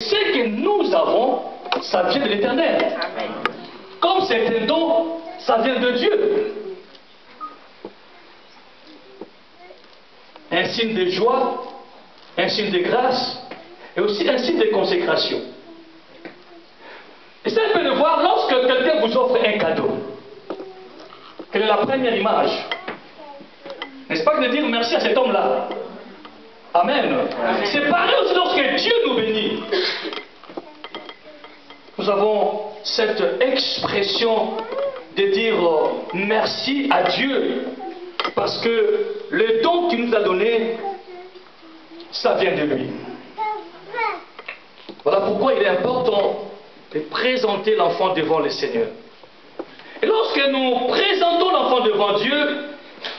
Ce que nous avons, ça vient de l'Éternel. Comme c'est un don, ça vient de Dieu. Un signe de joie, un signe de grâce, et aussi un signe de consécration. Et c'est un peu de voir, lorsque quelqu'un vous offre un cadeau, quelle est la première image? N'est-ce pas que de dire merci à cet homme-là? Amen. C'est pareil aussi lorsque Dieu nous bénit. Nous avons cette expression de dire merci à Dieu, parce que le don qu'il nous a donné, ça vient de lui. Voilà pourquoi il est important de présenter l'enfant devant le Seigneur. Et lorsque nous présentons l'enfant devant Dieu,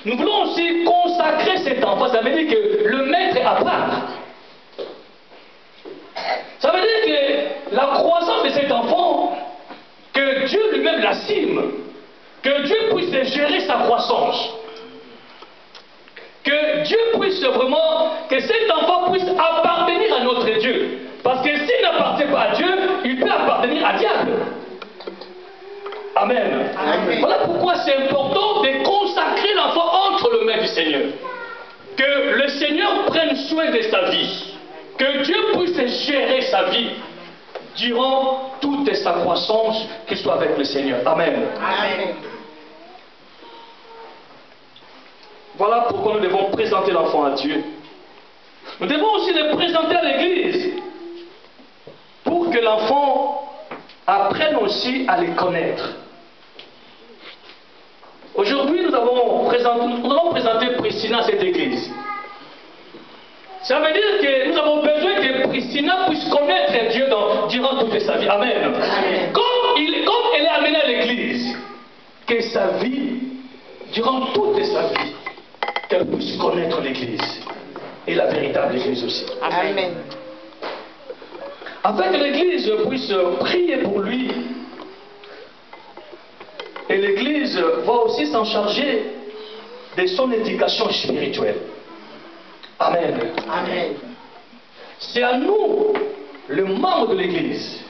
nous voulons aussi consacrer cet enfant. Ça veut dire que le maître est à part. Ça veut dire que la croissance de cet enfant, que Dieu lui-même la cime, que Dieu puisse gérer sa croissance. Que Dieu puisse vraiment, que cet enfant puisse appartenir à notre Dieu. Parce que s'il n'appartient pas à Dieu, il peut appartenir à diable. Amen. Amen. Voilà pourquoi c'est important de consacrer l'enfant entre les mains du Seigneur. Que le Seigneur prenne soin de sa vie. Que Dieu puisse gérer sa vie durant toute sa croissance, qu'il soit avec le Seigneur. Amen. Amen. Voilà pourquoi nous devons présenter l'enfant à Dieu. Nous devons aussi le présenter à l'Église, pour que l'enfant apprenne aussi à les connaître. Aujourd'hui, nous allons présenter Priscilla à cette Église. Ça veut dire que nous avons besoin que Priscilla puisse connaître Dieu durant toute sa vie. Amen. Amen. Comme elle est amenée à l'Église, que sa vie, durant toute sa vie, qu'elle puisse connaître l'Église. Et la véritable Église aussi. Amen. Afin que l'Église puisse prier pour lui. Et l'Église va aussi s'en charger de son éducation spirituelle. Amen. Amen. C'est à nous, le membre de l'Église,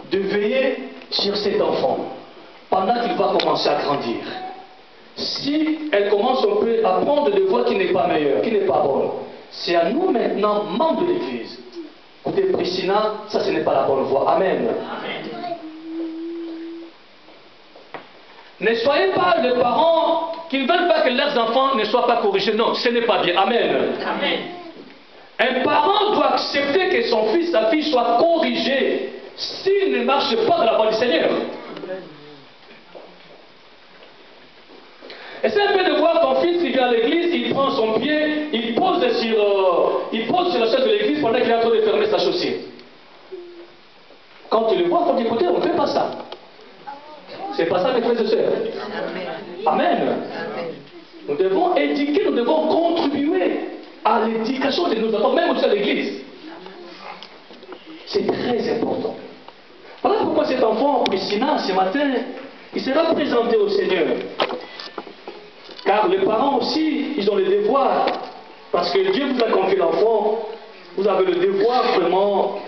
de veiller sur cet enfant pendant qu'il va commencer à grandir. Si elle commence un peu à prendre des voies qui n'est pas meilleure, qui n'est pas bonne, c'est à nous maintenant, membres de l'Église. Écoutez, Priscilla, ça ce n'est pas la bonne voie. Amen. Amen. Ne soyez pas les parents qui ne veulent pas que leurs enfants ne soient pas corrigés. Non, ce n'est pas bien. Amen. Amen. Un parent doit accepter que son fils, sa fille soit corrigé s'il ne marche pas dans la voie du Seigneur. Et c'est un peu de voir ton fils qui vient à l'église, il prend son pied, il pose sur la chaise de l'église pendant qu'il est en train de fermer sa chaussée. Quand tu le vois, il faut dire, écoutez, on ne fait pas ça. C'est pas ça, mes frères et sœurs. Amen. Amen. Nous devons éduquer, nous devons contribuer à l'éducation de nos enfants, même aussi à l'église. C'est très important. Voilà pourquoi cet enfant, Priscilla, ce matin, il sera présenté au Seigneur. Car les parents aussi, ils ont le devoir. Parce que Dieu vous a confié l'enfant, vous avez le devoir vraiment